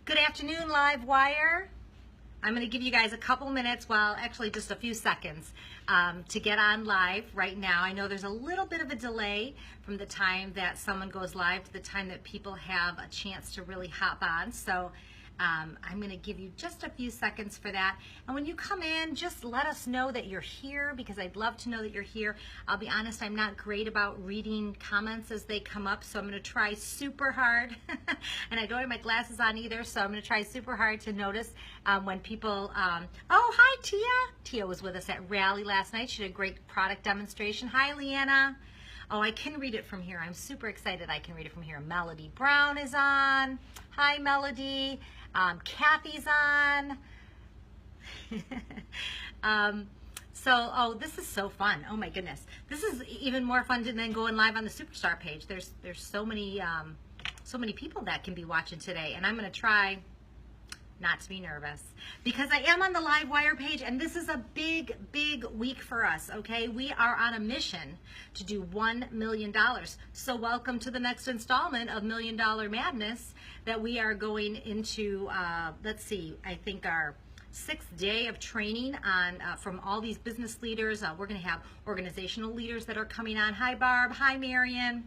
Good afternoon, Live Wire. I'm going to give you guys a couple minutes, well, actually just a few seconds, to get on live right now. I know there's a little bit of a delay from the time that someone goes live to the time that people have a chance to really hop on. So I'm going to give you just a few seconds for that. And when you come in, just let us know that you're here, because I'd love to know that you're here. I'll be honest, I'm not great about reading comments as they come up, so I'm going to try super hard. And I don't have my glasses on either, so I'm going to try super hard to notice when people, oh, hi, Tia. Tia was with us at Rally last night. She did a great product demonstration. Hi, Leanna. Oh, I can read it from here. I'm super excited I can read it from here. Melody Brown is on. Hi, Melody. Kathy's on. Oh, this is so fun. Oh my goodness. This is even more fun than going live on the Superstar page. There's so many people that can be watching today, and I'm going to try not to be nervous, because I am on the Live Wire page, and this is a big, big week for us, okay? We are on a mission to do $1 million. So welcome to the next installment of $1 Million Madness that we are going into, let's see, I think our 6th day of training on from all these business leaders. We're going to have organizational leaders that are coming on. Hi, Barb. Hi, Marion.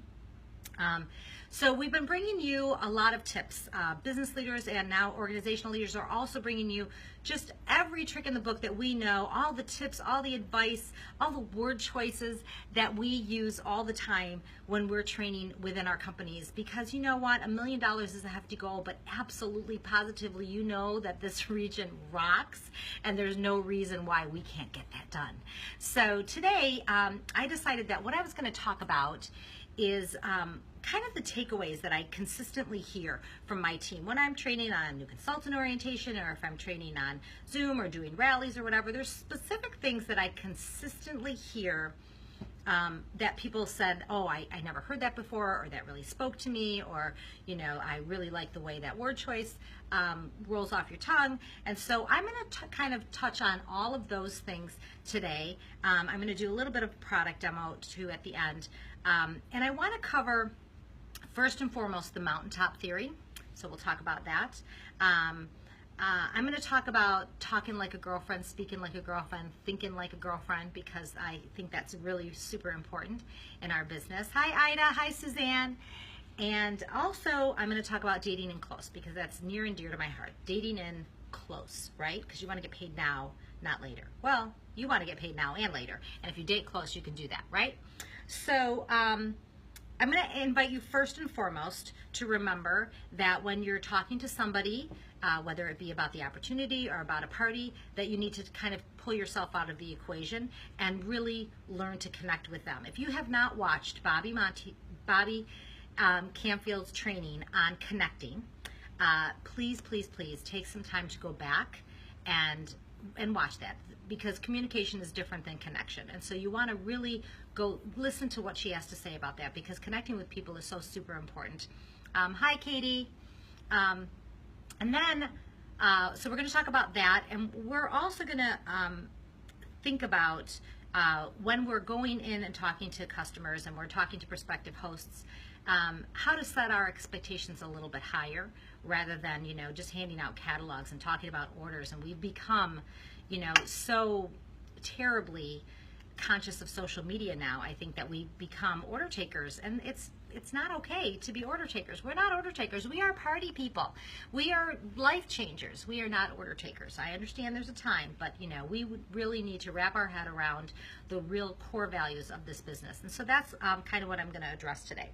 So we've been bringing you a lot of tips. Business leaders and now organizational leaders are also bringing you just every trick in the book that we know, all the tips, all the advice, all the word choices that we use all the time when we're training within our companies. Because you know what, $1 million is a hefty goal, but absolutely, positively, you know that this region rocks, and there's no reason why we can't get that done. So today, I decided that what I was going to talk about is kind of the takeaways that I consistently hear from my team when I'm training on new consultant orientation, or if I'm training on Zoom or doing rallies or whatever. There's specific things that I consistently hear that people said, oh, I never heard that before, or that really spoke to me, or, you know, I really like the way that word choice rolls off your tongue. And so I'm going to kind of touch on all of those things today. I'm going to do a little bit of product demo too at the end. And I want to cover, first and foremost, the mountaintop theory. So we'll talk about that. I'm going to talk about talking like a girlfriend, speaking like a girlfriend, thinking like a girlfriend, because I think that's really super important in our business. Hi, Ida. Hi, Suzanne. And also, I'm going to talk about dating in close, because that's near and dear to my heart. Dating in close, right? Because you want to get paid now, not later. Well, you want to get paid now and later. And if you date close, you can do that, right? So I'm going to invite you first and foremost to remember that when you're talking to somebody, whether it be about the opportunity or about a party, that you need to kind of pull yourself out of the equation and really learn to connect with them. If you have not watched Bobby Campfield's training on connecting, please, please, please take some time to go back and watch that, because communication is different than connection. And so you want to really go listen to what she has to say about that, because connecting with people is so super important. Hi, Katie. And then, so we're going to talk about that, and we're also going to think about when we're going in and talking to customers and we're talking to prospective hosts, how to set our expectations a little bit higher, rather than, you know, just handing out catalogs and talking about orders. And we've become, you know, so terribly conscious of social media now. I think that we become order takers, and it's not okay to be order takers. We're not order takers. We are party people. We are life changers. We are not order takers. I understand there's a time, but, you know, we would really need to wrap our head around the real core values of this business. And so that's kind of what I'm going to address today.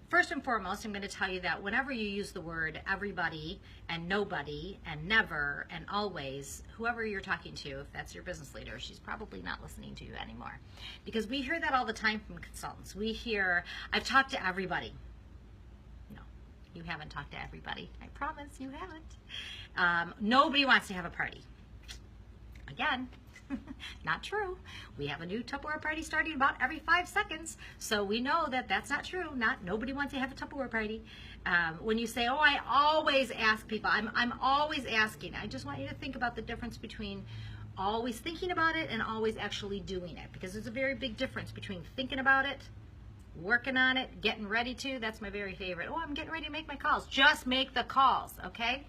First and foremost, I'm going to tell you that whenever you use the word everybody and nobody and never and always, whoever you're talking to, if that's your business leader, she's probably not listening to you anymore. Because we hear that all the time from consultants. We hear, I've talked to everybody. No, you haven't talked to everybody. I promise you haven't. Nobody wants to have a party. Again, not true. We have a new Tupperware party starting about every 5 seconds, so we know that that's not true. Nobody wants to have a Tupperware party. When you say, oh, I always ask people, I'm always asking, I just want you to think about the difference between always thinking about it and always actually doing it, because there's a very big difference between thinking about it working on it, getting ready to. That's my very favorite. Oh, I'm getting ready to make my calls. Just make the calls, okay?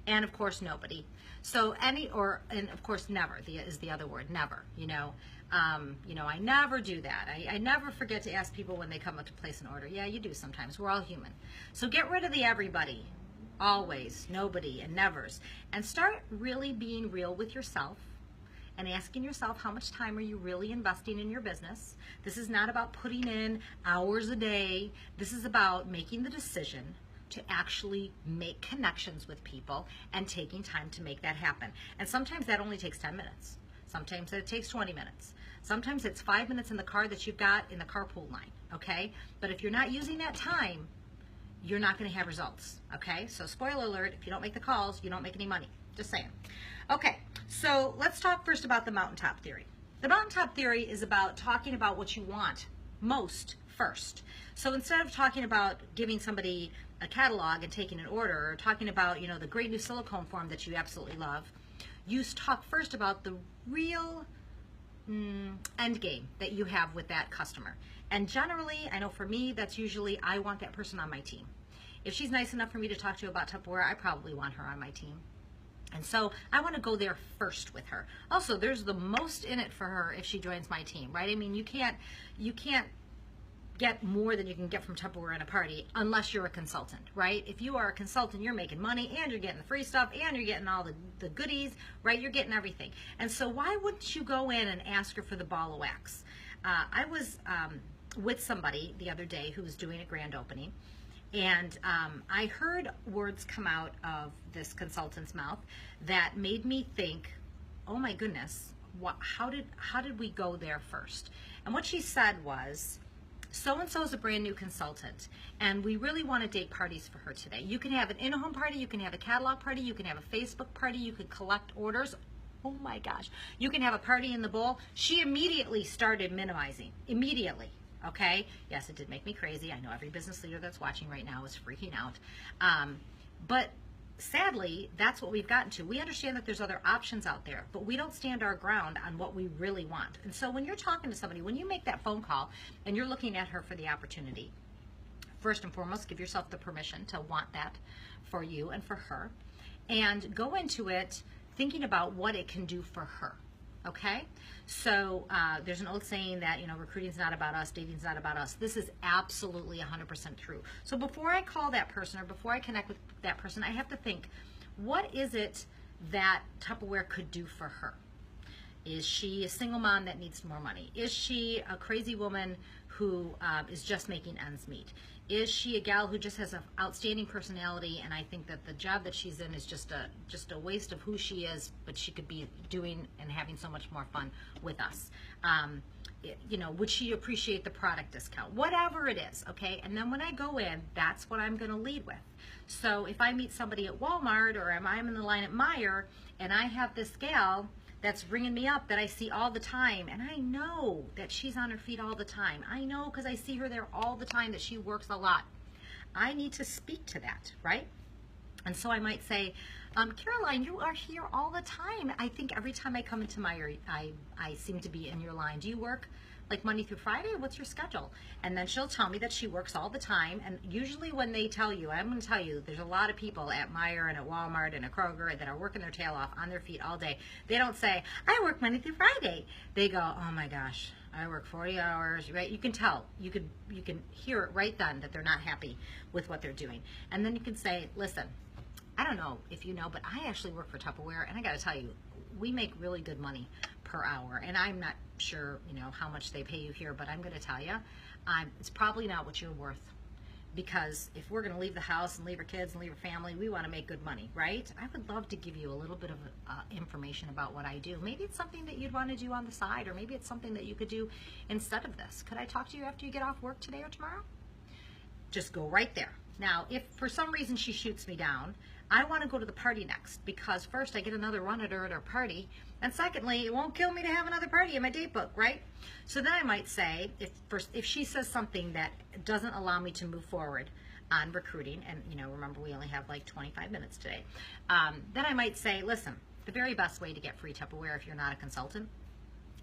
And of course, nobody. So and of course, never is the other word, never, I never do that. I never forget to ask people when they come up to place an order. Yeah, you do sometimes. We're all human. So get rid of the everybody, always, nobody, and nevers, and start really being real with yourself and asking yourself, how much time are you really investing in your business? This is not about putting in hours a day. This is about making the decision to actually make connections with people and taking time to make that happen. And sometimes that only takes 10 minutes. Sometimes it takes 20 minutes. Sometimes it's 5 minutes in the car that you've got in the carpool line, okay? But if you're not using that time, you're not going to have results, okay? So spoiler alert, if you don't make the calls, you don't make any money. Just saying. Okay, so let's talk first about the mountaintop theory. The mountaintop theory is about talking about what you want most first. So instead of talking about giving somebody a catalog and taking an order, or talking about, the great new silicone form that you absolutely love, you talk first about the real end game that you have with that customer. And generally, I know for me, that's usually, I want that person on my team. If she's nice enough for me to talk to about Tupperware, I probably want her on my team. And so I want to go there first with her. Also, there's the most in it for her if she joins my team, right? I mean, you can't get more than you can get from Tupperware in a party unless you're a consultant, right? If you are a consultant, you're making money and you're getting the free stuff and you're getting all the goodies, right? You're getting everything. And so why wouldn't you go in and ask her for the ball of wax? I was with somebody the other day who was doing a grand opening, and I heard words come out of this consultant's mouth that made me think, oh my goodness, how did we go there first? And what she said was, so-and-so is a brand new consultant, and we really want to date parties for her today. You can have an in-home party, you can have a catalog party, you can have a Facebook party, you can collect orders. Oh my gosh, you can have a party in the bowl. She immediately started minimizing, immediately, okay? Yes, it did make me crazy. I know every business leader that's watching right now is freaking out. But sadly, that's what we've gotten to. We understand that there's other options out there, but we don't stand our ground on what we really want. And so when you're talking to somebody, when you make that phone call and you're looking at her for the opportunity, first and foremost, give yourself the permission to want that for you and for her, and go into it thinking about what it can do for her. Okay, so there's an old saying that, recruiting's not about us, dating's not about us. This is absolutely 100% true. So before I call that person or before I connect with that person, I have to think, what is it that Tupperware could do for her? Is she a single mom that needs more money? Is she a crazy woman who is just making ends meet? Is she a gal who just has an outstanding personality, and I think that the job that she's in is just a waste of who she is, but she could be doing and having so much more fun with us? Would she appreciate the product discount? Whatever it is, okay? And then when I go in, that's what I'm going to lead with. So if I meet somebody at Walmart, or I'm in the line at Meijer, and I have this gal that's ringing me up that I see all the time, and I know that she's on her feet all the time. I know because I see her there all the time that she works a lot. I need to speak to that, right? And so I might say, Caroline, you are here all the time. I think every time I come into Meijer, I seem to be in your line. Do you work like Monday through Friday? What's your schedule? And then she'll tell me that she works all the time. And usually when they tell you, I'm going to tell you, there's a lot of people at Meijer and at Walmart and at Kroger that are working their tail off on their feet all day. They don't say, I work Monday through Friday. They go, oh my gosh, I work 40 hours, right? You can tell, you can hear it right then that they're not happy with what they're doing. And then you can say, listen, I don't know if you know, but I actually work for Tupperware, and I got to tell you, we make really good money per hour, and I'm not sure, how much they pay you here, but I'm going to tell you, it's probably not what you're worth, because if we're going to leave the house and leave our kids and leave our family, we want to make good money, right? I would love to give you a little bit of information about what I do. Maybe it's something that you'd want to do on the side, or maybe it's something that you could do instead of this. Could I talk to you after you get off work today or tomorrow? Just go right there. Now, if for some reason she shoots me down, I want to go to the party next, because first I get another run at her party, and secondly, it won't kill me to have another party in my date book, right? So then I might say, if she says something that doesn't allow me to move forward on recruiting, and remember we only have like 25 minutes today, then I might say, listen, the very best way to get free Tupperware if you're not a consultant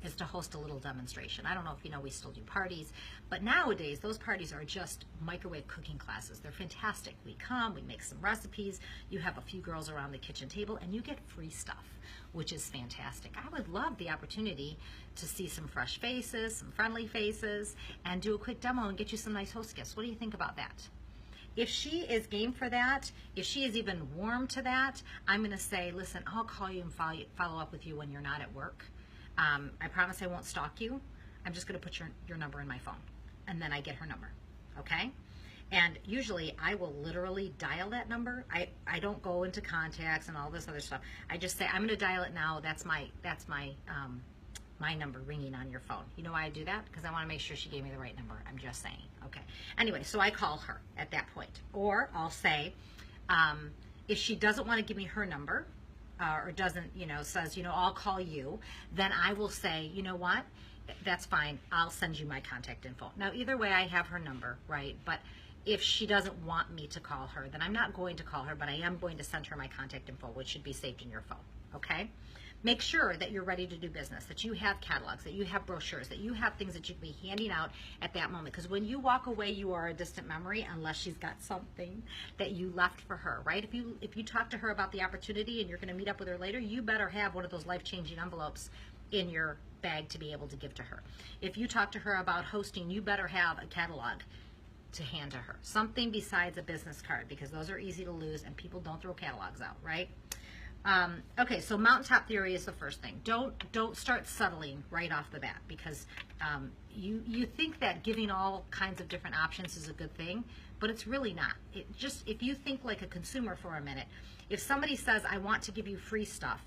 is to host a little demonstration. I don't know if you know, we still do parties, but nowadays those parties are just microwave cooking classes. They're fantastic. We come, we make some recipes, you have a few girls around the kitchen table, and you get free stuff, which is fantastic. I would love the opportunity to see some fresh faces, some friendly faces, and do a quick demo and get you some nice host gifts. What do you think about that? If she is game for that, if she is even warm to that, I'm going to say, listen, I'll call you and follow up with you when you're not at work. I promise I won't stalk you. I'm just going to put your number in my phone, and then I get her number, okay? And usually I will literally dial that number. I don't go into contacts and all this other stuff. I just say, I'm going to dial it now. That's my number ringing on your phone. You know why I do that? Because I want to make sure she gave me the right number. I'm just saying. Okay. Anyway, so I call her at that point. Or I'll say, if she doesn't want to give me her number, or doesn't, says, I'll call you, then I will say, you know what? That's fine. I'll send you my contact info. Now, either way, I have her number, right? But if she doesn't want me to call her, then I'm not going to call her, but I am going to send her my contact info, which should be saved in your phone, okay? Make sure that you're ready to do business, that you have catalogs, that you have brochures, that you have things that you can be handing out at that moment. Because when you walk away, you are a distant memory unless she's got something that you left for her, right? If you talk to her about the opportunity and you're going to meet up with her later, you better have one of those life-changing envelopes in your bag to be able to give to her. If you talk to her about hosting, you better have a catalog to hand to her. Something besides a business card, because those are easy to lose and people don't throw catalogs out, right? Okay, so mountaintop theory is the first thing. Don't start settling right off the bat, because you think that giving all kinds of different options is a good thing, but it's really not. If you think like a consumer for a minute, if somebody says, I want to give you free stuff,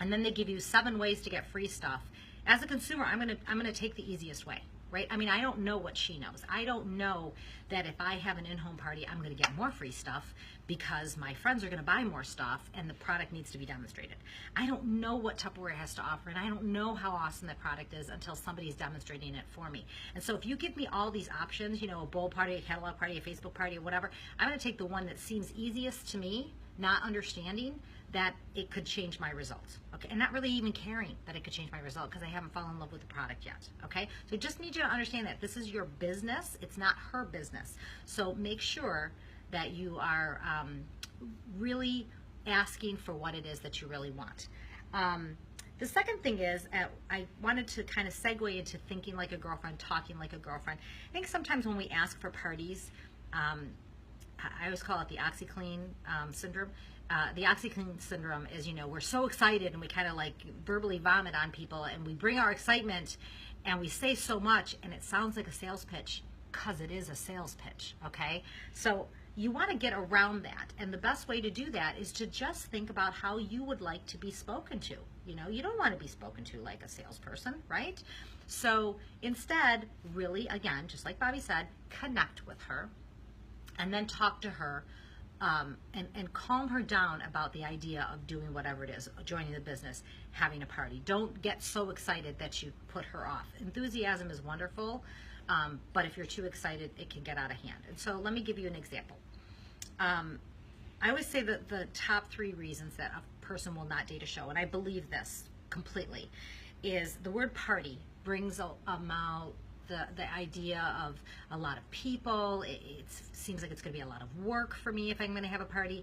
and then they give you 7 ways to get free stuff, as a consumer, I'm gonna take the easiest way. Right? I mean, I don't know what she knows. I don't know that if I have an in-home party, I'm going to get more free stuff because my friends are going to buy more stuff and the product needs to be demonstrated. I don't know what Tupperware has to offer, and I don't know how awesome that product is until somebody's demonstrating it for me. And so if you give me all these options, a bowl party, a catalog party, a Facebook party, or whatever, I'm going to take the one that seems easiest to me, not understanding that it could change my results, okay? And not really even caring that it could change my result because I haven't fallen in love with the product yet, okay? So just need you to understand that this is your business. It's not her business. So make sure that you are really asking for what it is that you really want. The second thing is, I wanted to kind of segue into thinking like a girlfriend, talking like a girlfriend. I think sometimes when we ask for parties, I always call it the OxyClean syndrome. The OxyClean syndrome is, we're so excited and we kind of like verbally vomit on people, and we bring our excitement and we say so much and it sounds like a sales pitch because it is a sales pitch, okay? So you want to get around that, and the best way to do that is to just think about how you would like to be spoken to. You don't want to be spoken to like a salesperson, right? So instead, really, again, just like Bobby said, connect with her and then talk to her. And calm her down about the idea of doing whatever it is, joining the business, having a party. Don't get so excited that you put her off. Enthusiasm is wonderful, but if you're too excited, it can get out of hand. And so let me give you an example. I always say that the top 3 reasons that a person will not date a show, and I believe this completely, is the word party brings about the idea of a lot of people. It seems like it's going to be a lot of work for me if I'm going to have a party.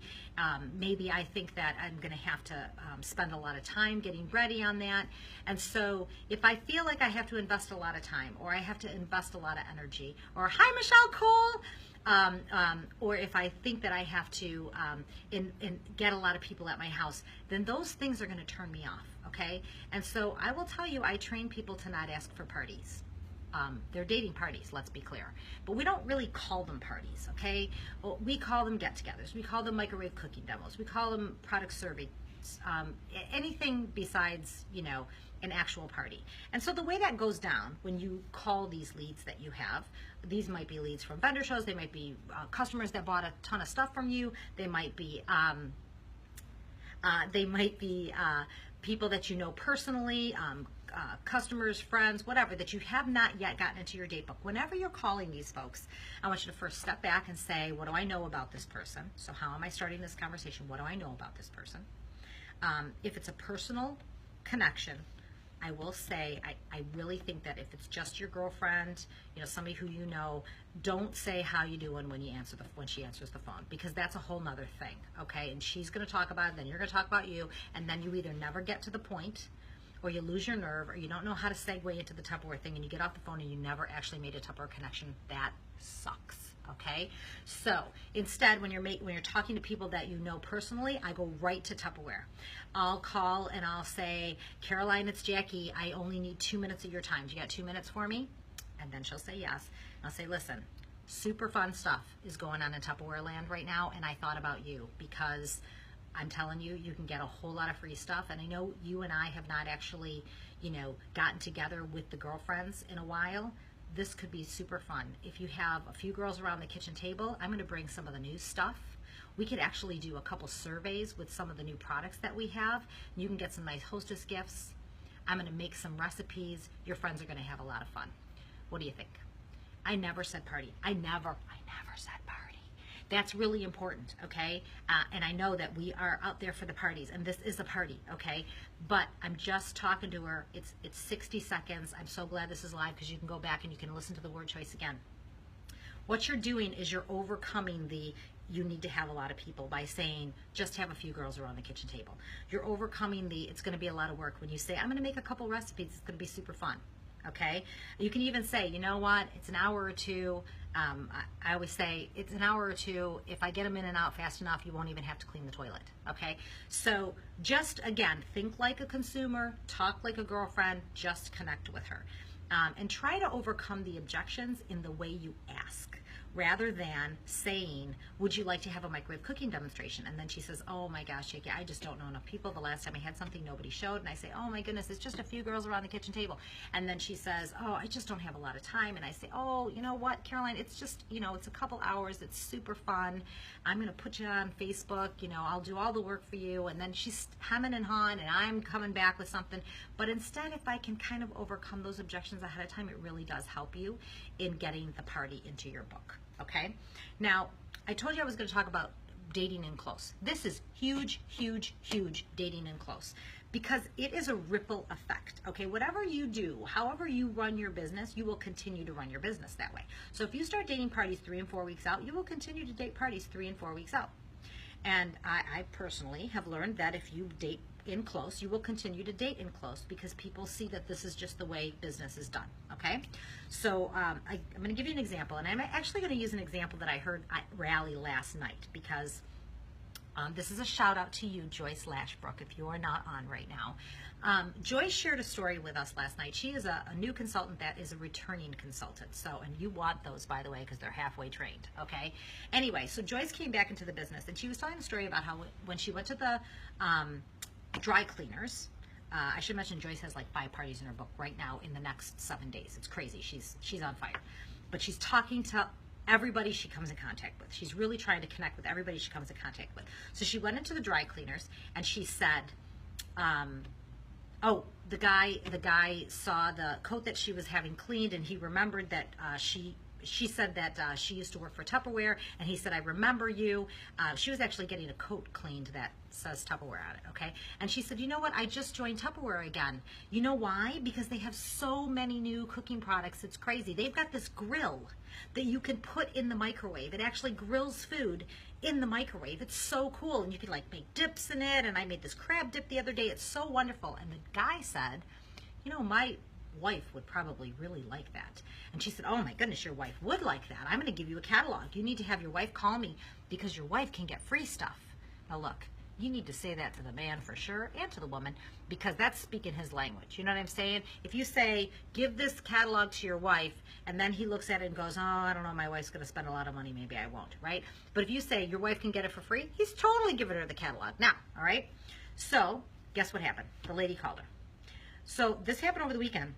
Maybe I think that I'm going to have to spend a lot of time getting ready on that. And so if I feel like I have to invest a lot of time, or I have to invest a lot of energy, or hi Michelle Cole, or if I think that I have to get a lot of people at my house, then those things are going to turn me off, okay? And so I will tell you, I train people to not ask for parties. They're dating parties, let's be clear. But we don't really call them parties, okay? Well, we call them get-togethers. We call them microwave cooking demos. We call them product surveys. Anything besides, an actual party. And so the way that goes down when you call these leads that you have, these might be leads from vendor shows. They might be customers that bought a ton of stuff from you. They might be people that you know personally, customers, friends, whatever, that you have not yet gotten into your date book. Whenever you're calling these folks, I want you to first step back and say, what do I know about this person? So how am I starting this conversation? What do I know about this person? If it's a personal connection, I will say, I really think that if it's just your girlfriend, you know, somebody who you know, don't say how you doing when she answers the phone, because that's a whole nother thing, okay? And she's going to talk about it, then you're going to talk about you, and then you either never get to the point, or you lose your nerve, or you don't know how to segue into the Tupperware thing, and you get off the phone and you never actually made a Tupperware connection. That sucks. Okay, so instead, when you're talking to people that you know personally, I go right to Tupperware. I'll call and I'll say, Caroline, it's Jackie. I only need 2 minutes of your time. Do you got 2 minutes for me? And then she'll say yes. And I'll say, listen, super fun stuff is going on in Tupperware land right now, and I thought about you because I'm telling you, you can get a whole lot of free stuff. And I know you and I have not actually, you know, gotten together with the girlfriends in a while. This could be super fun. If you have a few girls around the kitchen table, I'm going to bring some of the new stuff. We could actually do a couple surveys with some of the new products that we have. You can get some nice hostess gifts. I'm going to make some recipes. Your friends are going to have a lot of fun. What do you think? I never said party. I never said party. That's really important, okay? And I know that we are out there for the parties, and this is a party, okay? But I'm just talking to her. It's 60 seconds. I'm so glad this is live because you can go back and you can listen to the word choice again. What you're doing is you're overcoming the you need to have a lot of people by saying just have a few girls around the kitchen table. You're overcoming the it's going to be a lot of work when you say I'm going to make a couple recipes. It's going to be super fun. Okay, you can even say, you know what, it's an hour or two. I always say it's an hour or two. If I get them in and out fast enough, you won't even have to clean the toilet. Okay, so just again, think like a consumer, talk like a girlfriend, just connect with her, and try to overcome the objections in the way you ask, rather than saying, would you like to have a microwave cooking demonstration? And then she says, oh my gosh, Jackie, I just don't know enough people. The last time I had something, nobody showed. And I say, oh my goodness, it's just a few girls around the kitchen table. And then she says, oh, I just don't have a lot of time. And I say, oh, you know what, Caroline, it's just, you know, it's a couple hours. It's super fun. I'm going to put you on Facebook. You know, I'll do all the work for you. And then she's hemming and hawing, and I'm coming back with something. But instead, if I can kind of overcome those objections ahead of time, it really does help you in getting the party into your book. Okay, now I told you I was going to talk about dating in close. This is huge, huge, huge, dating in close, because it is a ripple effect. Okay, whatever you do, however you run your business, you will continue to run your business that way. So if you start dating parties 3 and 4 weeks out, you will continue to date parties 3 and 4 weeks out. And I personally have learned that if you date in close, you will continue to date in close, because people see that this is just the way business is done. Okay, so I'm going to give you an example, and I'm actually going to use an example that I heard at Rally last night, because this is a shout out to you, Joyce Lashbrook, if you are not on right now. Joyce shared a story with us last night. She is a new consultant that is a returning consultant. So, and you want those, by the way, because they're halfway trained, okay? Anyway, so Joyce came back into the business, and she was telling a story about how when she went to the dry cleaners, I should mention Joyce has like 5 parties in her book right now in the next 7 days. It's crazy. She's on fire. But she's talking to everybody she comes in contact with. She's really trying to connect with everybody she comes in contact with. So she went into the dry cleaners, and she said, oh, the guy saw the coat that she was having cleaned, and he remembered that she said that she used to work for Tupperware, and he said, I remember you. She was actually getting a coat cleaned that says Tupperware on it, okay? And she said, you know what, I just joined Tupperware again. You know why? Because they have so many new cooking products, it's crazy. They've got this grill that you can put in the microwave. It actually grills food in the microwave. It's so cool, and you can like make dips in it, and I made this crab dip the other day. It's so wonderful. And the guy said, you know, my wife would probably really like that. And she said, oh my goodness, your wife would like that. I'm going to give you a catalog. You need to have your wife call me, because your wife can get free stuff. Now look, you need to say that to the man for sure, and to the woman, because that's speaking his language. You know what I'm saying? If you say, give this catalog to your wife, and then he looks at it and goes, oh, I don't know, my wife's going to spend a lot of money, maybe I won't, right? But if you say your wife can get it for free, he's totally giving her the catalog. Now, all right? So guess what happened? The lady called her. So this happened over the weekend.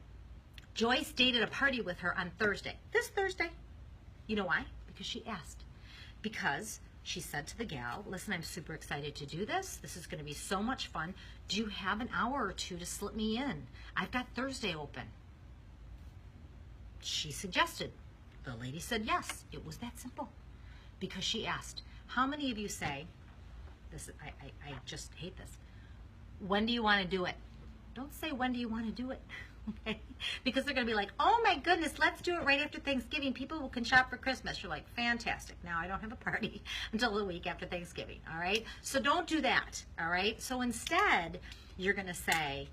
Joyce dated a party with her on Thursday. This Thursday. You know why? Because she asked. Because she said to the gal, listen, I'm super excited to do this. This is going to be so much fun. Do you have an hour or two to slip me in? I've got Thursday open. She suggested. The lady said yes. It was that simple. Because she asked. How many of you say, this? I just hate this. When do you want to do it? Don't say, when do you want to do it? Okay? Because they're going to be like, oh my goodness, let's do it right after Thanksgiving. People can shop for Christmas. You're like, fantastic. Now I don't have a party until the week after Thanksgiving. All right? So don't do that. All right? So instead, you're going to say,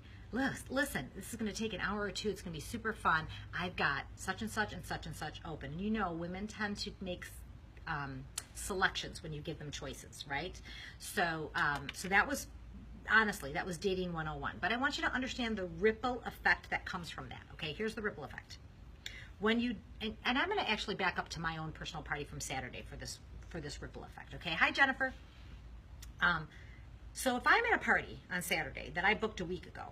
listen, this is going to take an hour or two. It's going to be super fun. I've got such and such and such and such open. And you know, women tend to make selections when you give them choices, right? So, so that was, honestly, that was dating 101. But I want you to understand the ripple effect that comes from that. Okay, here's the ripple effect. When you, and I'm going to actually back up to my own personal party from Saturday for this ripple effect. Okay, hi Jennifer. So if I'm at a party on Saturday that I booked a week ago,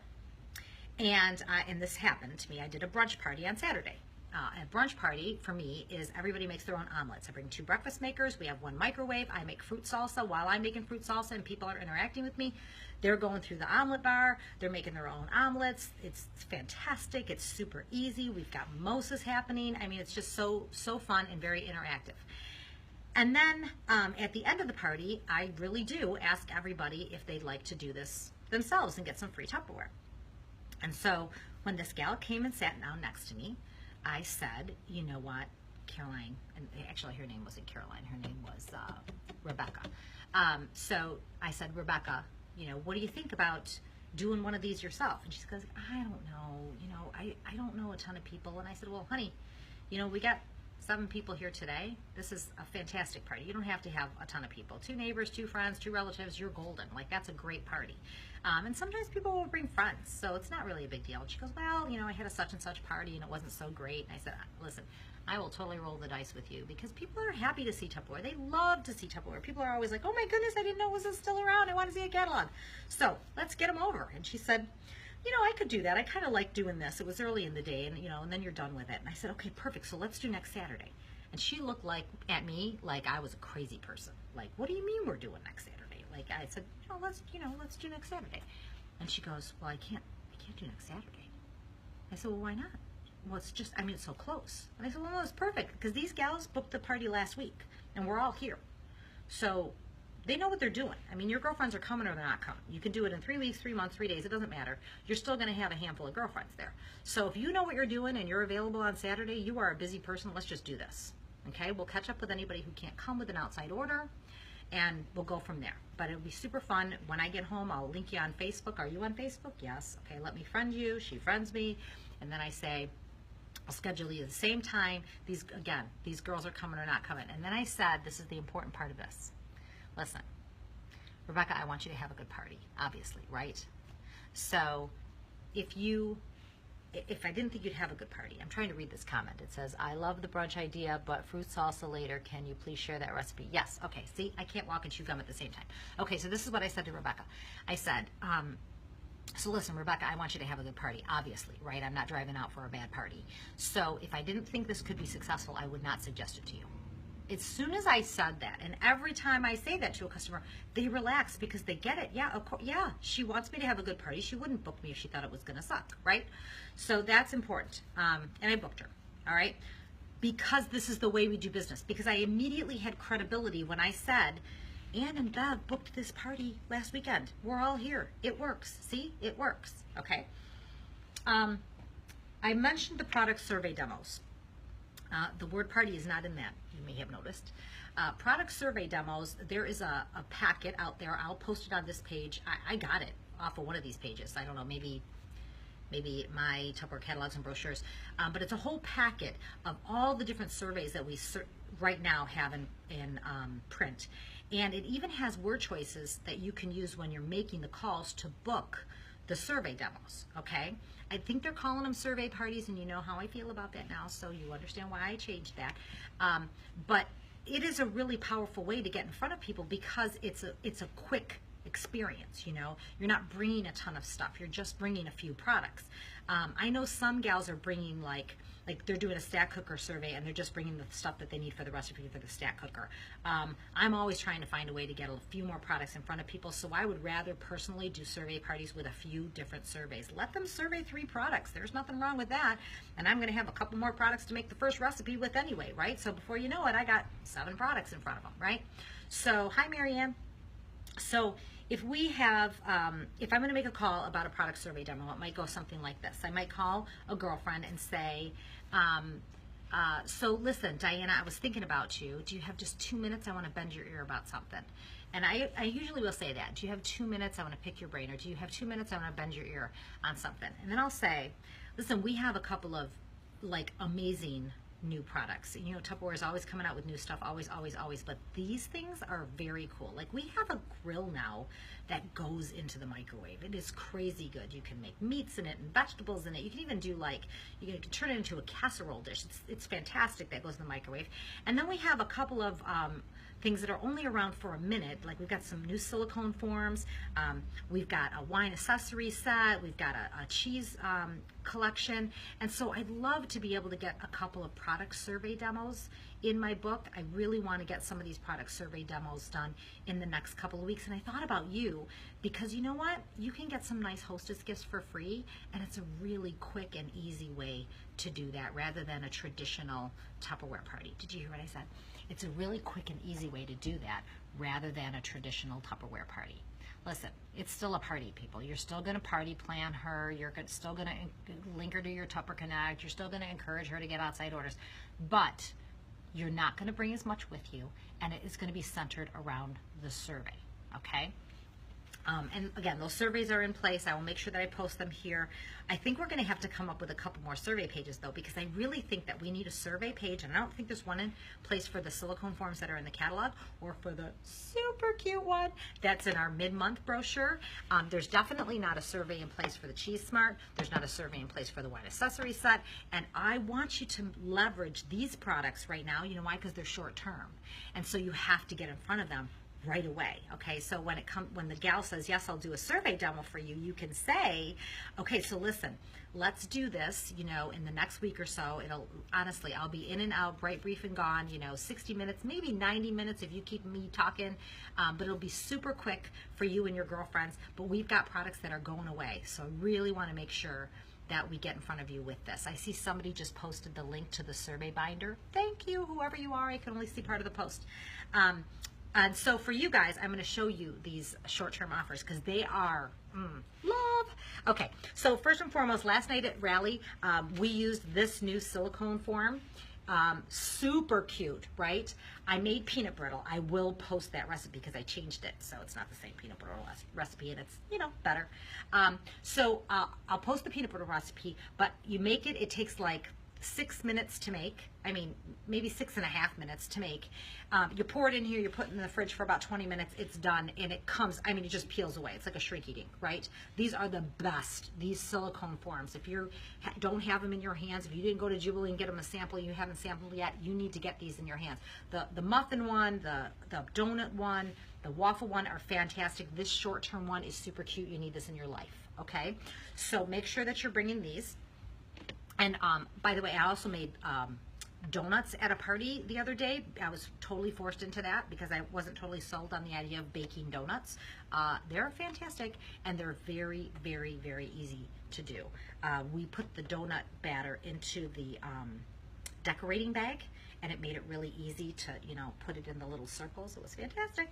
and this happened to me, I did a brunch party on Saturday. A brunch party for me is everybody makes their own omelets. I bring 2 breakfast makers. We have 1 microwave. I make fruit salsa while I'm making fruit salsa and people are interacting with me. They're going through the omelet bar. They're making their own omelets. It's fantastic. It's super easy. We've got mimosas happening. I mean, it's just so fun and very interactive. And then at the end of the party, I really do ask everybody if they'd like to do this themselves and get some free Tupperware. And so when this gal came and sat down next to me, I said, you know what, Caroline, and actually her name wasn't Caroline, her name was Rebecca. So I said, Rebecca, you know, what do you think about doing one of these yourself? And she goes, I don't know, you know, I don't know a ton of people. And I said, well, honey, you know, we got 7 people here today. This is a fantastic party. You don't have to have a ton of people. 2 neighbors, 2 friends, 2 relatives, you're golden. Like, that's a great party. And sometimes people will bring friends, so it's not really a big deal. And she goes, well, you know, I had a such and such party and it wasn't so great. And I said, listen, I will totally roll the dice with you because people are happy to see Tupperware. They love to see Tupperware. People are always like, oh my goodness, I didn't know it was still around. I want to see a catalog. So let's get them over. And she said, you know, I could do that. I kind of like doing this. It was early in the day and, you know, and then you're done with it. And I said, okay, perfect. So let's do next Saturday. And she looked at me like I was a crazy person. Like, what do you mean we're doing next Saturday? Like, I said, let's do next Saturday. And she goes, well, I can't do next Saturday. I said, well, why not? Well, it's just, I mean, it's so close. And I said, well, no, it's perfect because these gals booked the party last week and we're all here. So they know what they're doing. I mean, your girlfriends are coming or they're not coming. You can do it in 3 weeks, 3 months, 3 days. It doesn't matter. You're still going to have a handful of girlfriends there. So if you know what you're doing and you're available on Saturday, you are a busy person. Let's just do this. Okay, we'll catch up with anybody who can't come with an outside order, and we'll go from there. But it'll be super fun. When I get home, I'll link you on Facebook. Are you on Facebook? Yes. Okay, let me friend you. She friends me. And then I say, I'll schedule you at the same time. These girls are coming or not coming. And then I said, this is the important part of this. Listen, Rebecca, I want you to have a good party, obviously, right? So if I didn't think you'd have a good party, I'm trying to read this comment. It says, I love the brunch idea, but fruit salsa later. Can you please share that recipe? Yes. Okay. See, I can't walk and chew gum at the same time. Okay. So this is what I said to Rebecca. I said, so listen, Rebecca, I want you to have a good party, obviously, right? I'm not driving out for a bad party. So if I didn't think this could be successful, I would not suggest it to you. As soon as I said that, and every time I say that to a customer, they relax because they get it. Yeah, of course, yeah, she wants me to have a good party. She wouldn't book me if she thought it was going to suck, right? So that's important. And I booked her, all right? Because this is the way we do business. Because I immediately had credibility when I said, Ann and Bev booked this party last weekend. We're all here. It works. See? It works. Okay. I mentioned the product survey demos. The word party is not in that. You may have noticed. Product survey demos, there is a packet out there. I'll post it on this page. I got it off of one of these pages. I don't know, maybe my Tupperware catalogs and brochures. But it's a whole packet of all the different surveys that we right now have in print. And it even has word choices that you can use when you're making the calls to book the survey demos, okay? I think they're calling them survey parties, and you know how I feel about that now, so you understand why I changed that. But it is a really powerful way to get in front of people because it's a quick experience, you know? You're not bringing a ton of stuff. You're just bringing a few products. I know some gals are bringing like they're doing a stack cooker survey and they're just bringing the stuff that they need for the recipe for the stack cooker. I'm always trying to find a way to get a few more products in front of people, so I would rather personally do survey parties with a few different surveys. Let them survey 3 products. There's nothing wrong with that. And I'm going to have a couple more products to make the first recipe with anyway, right? So before you know it, I got 7 products in front of them, right? So, hi, Marianne. So if we have, if I'm going to make a call about a product survey demo, it might go something like this. I might call a girlfriend and say, so listen, Diana, I was thinking about you. Do you have just 2 minutes? I want to bend your ear about something. And I usually will say that. Do you have 2 minutes? I want to pick your brain. Or do you have 2 minutes? I want to bend your ear on something. And then I'll say, listen, we have a couple of like amazing new products. You know, Tupperware is always coming out with new stuff, always, always, always. But these things are very cool. Like we have a grill now that goes into the microwave. It is crazy good. You can make meats in it and vegetables in it. You can even do like, you can turn it into a casserole dish. It's fantastic that goes in the microwave. And then we have a couple of things that are only around for a minute. Like we've got some new silicone forms. We've got a wine accessory set. We've got a cheese collection. And so I'd love to be able to get a couple of product survey demos in my book. I really want to get some of these product survey demos done in the next couple of weeks. And I thought about you because you know what? You can get some nice hostess gifts for free, and it's a really quick and easy way to do that rather than a traditional Tupperware party. Did you hear what I said? It's a really quick and easy way to do that rather than a traditional Tupperware party. Listen, it's still a party, people. You're still going to party plan her. You're still going to link her to your Tupper Connect. You're still going to encourage her to get outside orders. But you're not going to bring as much with you, and it is going to be centered around the survey, okay? And again, those surveys are in place. I will make sure that I post them here. I think we're going to have to come up with a couple more survey pages, though, because I really think that we need a survey page, and I don't think there's one in place for the silicone forms that are in the catalog or for the super cute one that's in our mid-month brochure. There's definitely not a survey in place for the Cheese Smart. There's not a survey in place for the wine accessory set, and I want you to leverage these products right now. You know why? Because they're short-term, and so you have to get in front of them right away. Okay, so when the gal says, yes, I'll do a survey demo for you, you can say, okay, so listen, let's do this, you know, in the next week or so. Honestly, I'll be in and out, bright, brief, and gone, you know, 60 minutes, maybe 90 minutes if you keep me talking, but it'll be super quick for you and your girlfriends. But we've got products that are going away, so I really want to make sure that we get in front of you with this. I see somebody just posted the link to the survey binder. Thank you, whoever you are. I can only see part of the post. And so for you guys, I'm going to show you these short-term offers because they are love. Okay, so first and foremost, last night at Rally, we used this new silicone form. Super cute, right? I made peanut brittle. I will post that recipe because I changed it, so it's not the same peanut brittle recipe, and it's, you know, better. So I'll post the peanut brittle recipe, but you make it, it takes like 6 minutes to make. I mean, maybe 6.5 minutes to make. You pour it in here, you put it in the fridge for about 20 minutes, it's done, and it comes, I mean, it just peels away. It's like a shrink eating, right? These are the best, these silicone forms. If you don't have them in your hands, if you didn't go to Jubilee and get them a sample, you haven't sampled yet, you need to get these in your hands. The muffin one, the donut one, the waffle one are fantastic. This short-term one is super cute. You need this in your life, okay? So make sure that you're bringing these. And by the way, I also made donuts at a party the other day. I was totally forced into that because I wasn't totally sold on the idea of baking donuts. They're fantastic, and they're very, very, very easy to do. We put the donut batter into the decorating bag, and it made it really easy to, you know, put it in the little circles. It was fantastic.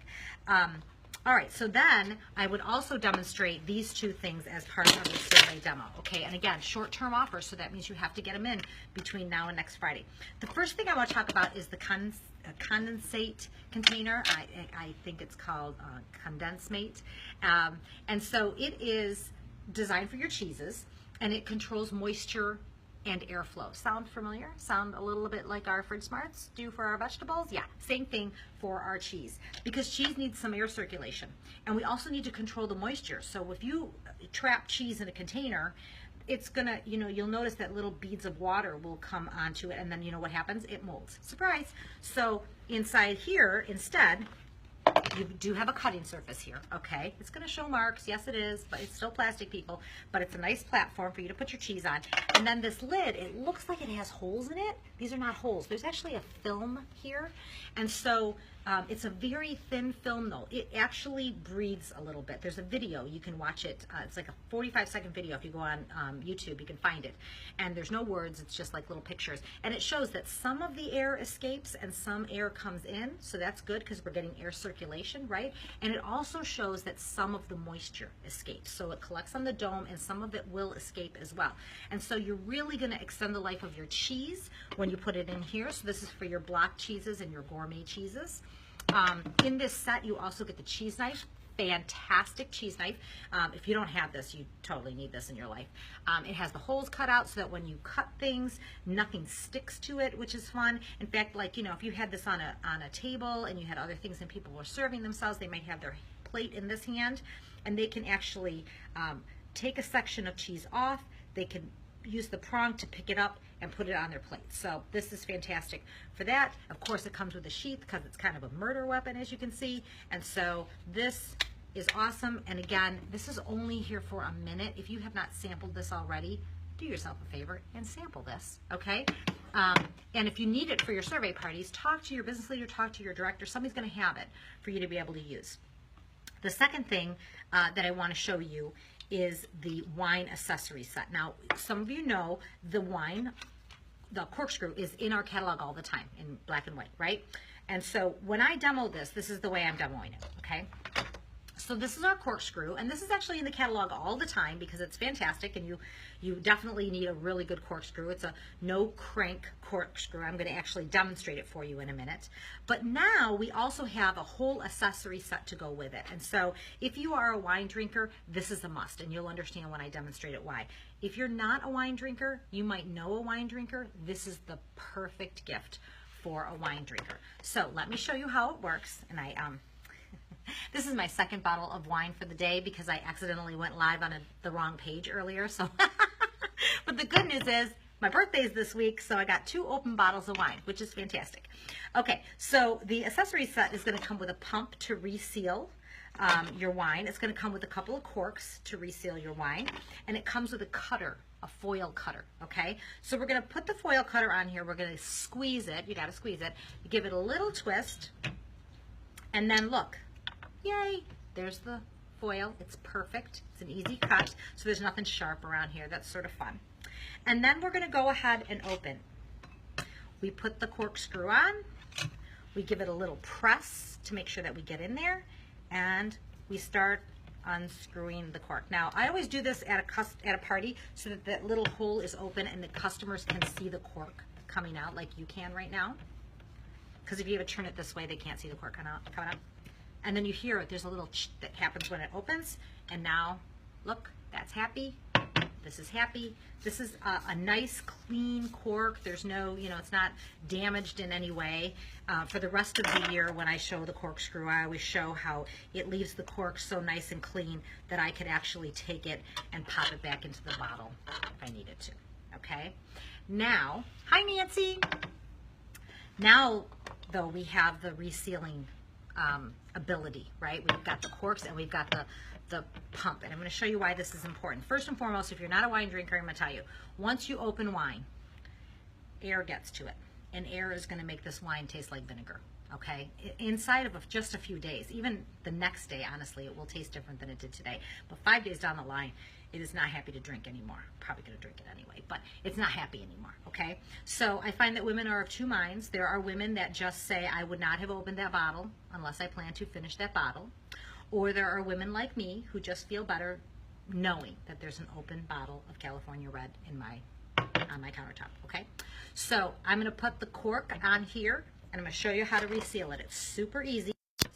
All right, so then I would also demonstrate these two things as part of the survey demo, okay? And again, short-term offers, so that means you have to get them in between now and next Friday. The first thing I want to talk about is the condensate container. I think it's called Condensmate. And so it is designed for your cheeses, and it controls moisture and airflow. Sound familiar? Sound a little bit like our Fridge Smarts do for our vegetables? Yeah, same thing for our cheese, because cheese needs some air circulation, and we also need to control the moisture. So if you trap cheese in a container, it's gonna, you know, you'll notice that little beads of water will come onto it, and then you know what happens? It molds. Surprise! So inside here, instead, you do have a cutting surface here, okay? It's going to show marks. Yes, it is, but it's still plastic, people. But it's a nice platform for you to put your cheese on. And then this lid, it looks like it has holes in it. These are not holes. There's actually a film here. And so It's a very thin film though. It actually breathes a little bit. There's a video, you can watch it. It's like a 45-second video. If you go on YouTube, you can find it. And there's no words, it's just like little pictures. And it shows that some of the air escapes and some air comes in. So that's good because we're getting air circulation, right? And it also shows that some of the moisture escapes. So it collects on the dome and some of it will escape as well. And so you're really going to extend the life of your cheese when you put it in here. So this is for your block cheeses and your gourmet cheeses. In this set, you also get the cheese knife. Fantastic cheese knife. If you don't have this, you totally need this in your life. It has the holes cut out so that when you cut things, nothing sticks to it, which is fun. In fact, like, you know, if you had this on a table and you had other things and people were serving themselves, they might have their plate in this hand, and they can actually take a section of cheese off. They can use the prong to pick it up and put it on their plate. So this is fantastic for that. Of course, it comes with a sheath because it's kind of a murder weapon, as you can see. And so this is awesome. And again, this is only here for a minute. If you have not sampled this already, do yourself a favor and sample this, okay? And if you need it for your survey parties, talk to your business leader, talk to your director. Somebody's going to have it for you to be able to use. The second thing that I want to show you is the wine accessory set. Now, some of you know the corkscrew is in our catalog all the time in black and white, right? And so when I demo this, this is the way I'm demoing it, okay? So this is our corkscrew, and this is actually in the catalog all the time because it's fantastic, and you definitely need a really good corkscrew. It's a no crank corkscrew. I'm going to actually demonstrate it for you in a minute. But now we also have a whole accessory set to go with it. And so if you are a wine drinker, this is a must, and you'll understand when I demonstrate it why. If you're not a wine drinker, you might know a wine drinker. This is the perfect gift for a wine drinker. So let me show you how it works. And this is my second bottle of wine for the day because I accidentally went live on the wrong page earlier. So, but the good news is my birthday's this week, so I got 2 open bottles of wine, which is fantastic. Okay, so the accessory set is going to come with a pump to reseal your wine. It's going to come with a couple of corks to reseal your wine, and it comes with a cutter, a foil cutter, okay? So we're going to put the foil cutter on here. We're going to squeeze it. You got to squeeze it. You give it a little twist, and then look. Yay, there's the foil. It's perfect. It's an easy cut, so there's nothing sharp around here. That's sort of fun. And then we're going to go ahead and open. We put the corkscrew on. We give it a little press to make sure that we get in there, and we start unscrewing the cork. Now, I always do this at a party so that that little hole is open and the customers can see the cork coming out like you can right now. Because if you ever turn it this way, they can't see the cork coming out. And then you hear it. There's a little that happens when it opens. And now, look, that's happy. This is happy. This is a nice, clean cork. There's no, you know, it's not damaged in any way. For the rest of the year, when I show the corkscrew, I always show how it leaves the cork so nice and clean that I could actually take it and pop it back into the bottle if I needed to. Okay? Now, hi, Nancy. Now, though, we have the resealing ability, right? We've got the corks and we've got the pump, and I'm going to show you why this is important. First and foremost, if you're not a wine drinker, I'm going to tell you, once you open wine, air gets to it, and air is going to make this wine taste like vinegar, okay? Inside of just a few days, even the next day, honestly, it will taste different than it did today, but 5 days down the line, it is not happy to drink anymore. Probably going to drink it anyway, but it's not happy anymore, okay? So I find that women are of two minds. There are women that just say, I would not have opened that bottle unless I plan to finish that bottle. Or there are women like me who just feel better knowing that there's an open bottle of California Red on my countertop, okay? So I'm going to put the cork on here, and I'm going to show you how to reseal it. It's super easy.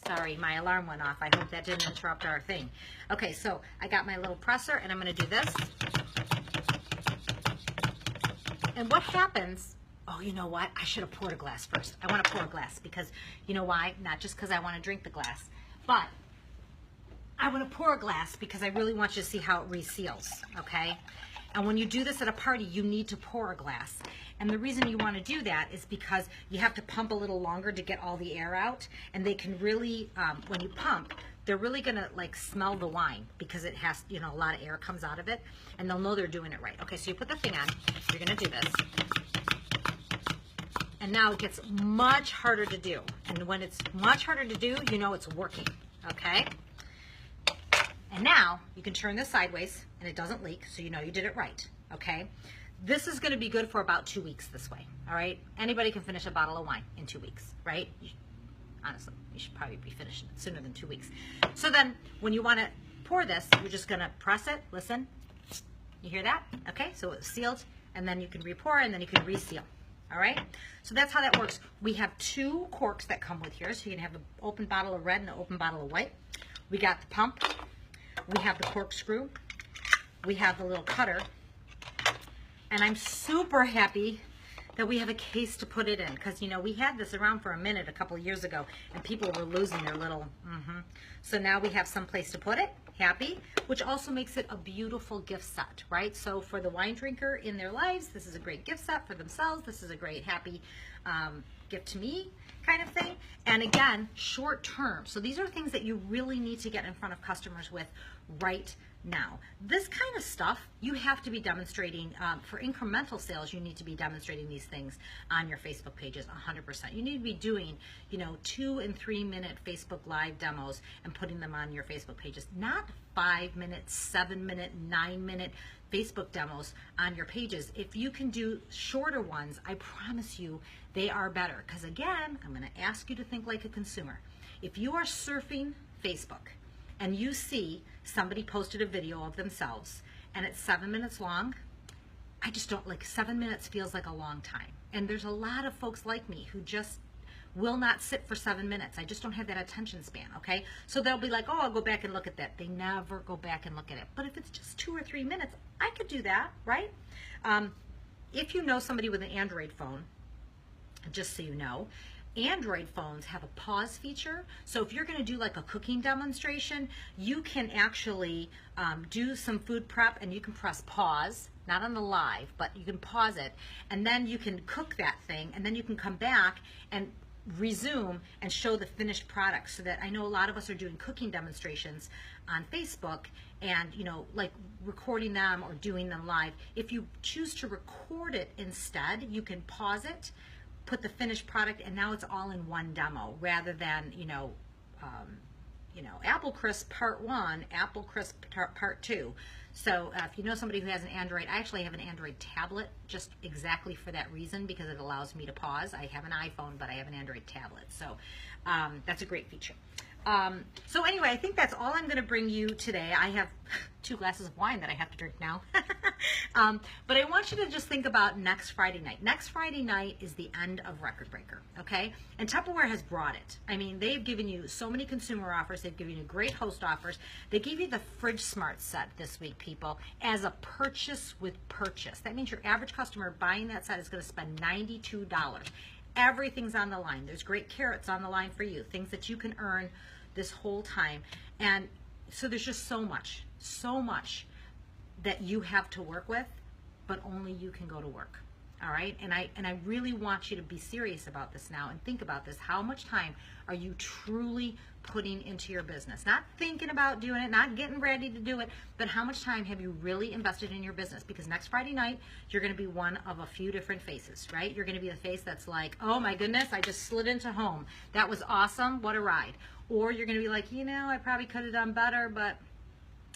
Sorry, my alarm went off. I hope that didn't interrupt our thing. Okay, so I got my little presser, and I'm going to do this. And what happens, oh, you know what? I should have poured a glass first. I want to pour a glass because, you know why? Not just because I want to drink the glass, but I want to pour a glass because I really want you to see how it reseals, okay? And when you do this at a party, you need to pour a glass. And the reason you want to do that is because you have to pump a little longer to get all the air out. And they can really, when you pump, they're really going to like smell the wine because it has, you know, a lot of air comes out of it. And they'll know they're doing it right. Okay, so you put the thing on. You're going to do this. And now it gets much harder to do. And when it's much harder to do, you know it's working, okay? And now you can turn this sideways and it doesn't leak, so you know you did it right, okay? This is gonna be good for about 2 weeks this way, all right? Anybody can finish a bottle of wine in 2 weeks, right? Honestly, you should probably be finishing it sooner than 2 weeks. So then when you wanna pour this, you're just gonna press it, listen. You hear that? Okay, so it's sealed, and then you can re-pour, and then you can reseal. All right, so that's how that works. We have 2 corks that come with here, so you can have an open bottle of red and an open bottle of white. We got the pump, we have the corkscrew, we have the little cutter, and I'm super happy that we have a case to put it in, because you know we had this around for a minute a couple of years ago, and people were losing their little. So now we have some place to put it. Happy, which also makes it a beautiful gift set, right? So for the wine drinker in their lives, this is a great gift set. For themselves, this is a great happy gift to me kind of thing. And again, short term. So these are things that you really need to get in front of customers with right now. This kind of stuff you have to be demonstrating for incremental sales. You need to be demonstrating these things on your Facebook pages 100%. You need to be doing, you know, 2 and 3 minute Facebook live demos and putting them on your Facebook pages, not 5 minute, 7 minute, 9 minute Facebook demos on your pages. If you can do shorter ones, I promise you they are better. Because again, I'm going to ask you to think like a consumer. If you are surfing Facebook and you see somebody posted a video of themselves and it's 7 minutes long, I just don't, like, 7 minutes feels like a long time. And there's a lot of folks like me who just will not sit for 7 minutes. I just don't have that attention span, okay? So they'll be like, oh, I'll go back and look at that. They never go back and look at it. But if it's just 2 or 3 minutes, I could do that, right? If you know somebody with an Android phone, just so you know, Android phones have a pause feature. So if you're going to do like a cooking demonstration, you can actually do some food prep and you can press pause, not on the live, but you can pause it, and then you can cook that thing, and then you can come back and resume and show the finished product. So that I know a lot of us are doing cooking demonstrations on Facebook and, you know, like recording them or doing them live. If you choose to record it instead, you can pause it, put the finished product, and now it's all in one demo rather than, Apple Crisp Part 1, Apple Crisp Part 2. So if you know somebody who has an Android, I actually have an Android tablet just exactly for that reason, because it allows me to pause. I have an iPhone, but I have an Android tablet. So that's a great feature. So anyway, I think that's all I'm going to bring you today. I have 2 glasses of wine that I have to drink now. But I want you to just think about next Friday night. Next Friday night is the end of Record Breaker, okay? And Tupperware has brought it. I mean, they've given you so many consumer offers. They've given you great host offers. They gave you the Fridge Smart set this week, people, as a purchase with purchase. That means your average customer buying that set is going to spend $92. Everything's on the line. There's great carrots on the line for you, things that you can earn this whole time. And so there's just so much that you have to work with, but only you can go to work. All right, and I really want you to be serious about this now and think about this. How much time are you truly putting into your business? Not thinking about doing it, not getting ready to do it, but how much time have you really invested in your business? Because next Friday night, you're going to be one of a few different faces, right? You're going to be the face that's like, oh my goodness, I just slid into home. That was awesome. What a ride. Or you're going to be like, I probably could have done better, but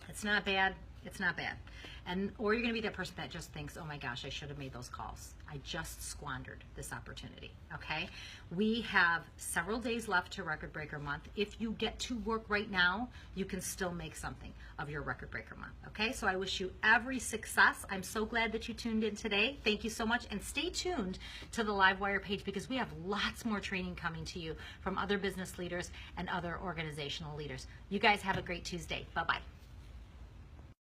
it's not bad. It's not bad. Or you're going to be that person that just thinks, oh my gosh, I should have made those calls. I just squandered this opportunity, okay? We have several days left to Record Breaker Month. If you get to work right now, you can still make something of your Record Breaker Month, okay? So I wish you every success. I'm so glad that you tuned in today. Thank you so much, and stay tuned to the Livewire page, because we have lots more training coming to you from other business leaders and other organizational leaders. You guys have a great Tuesday. Bye-bye.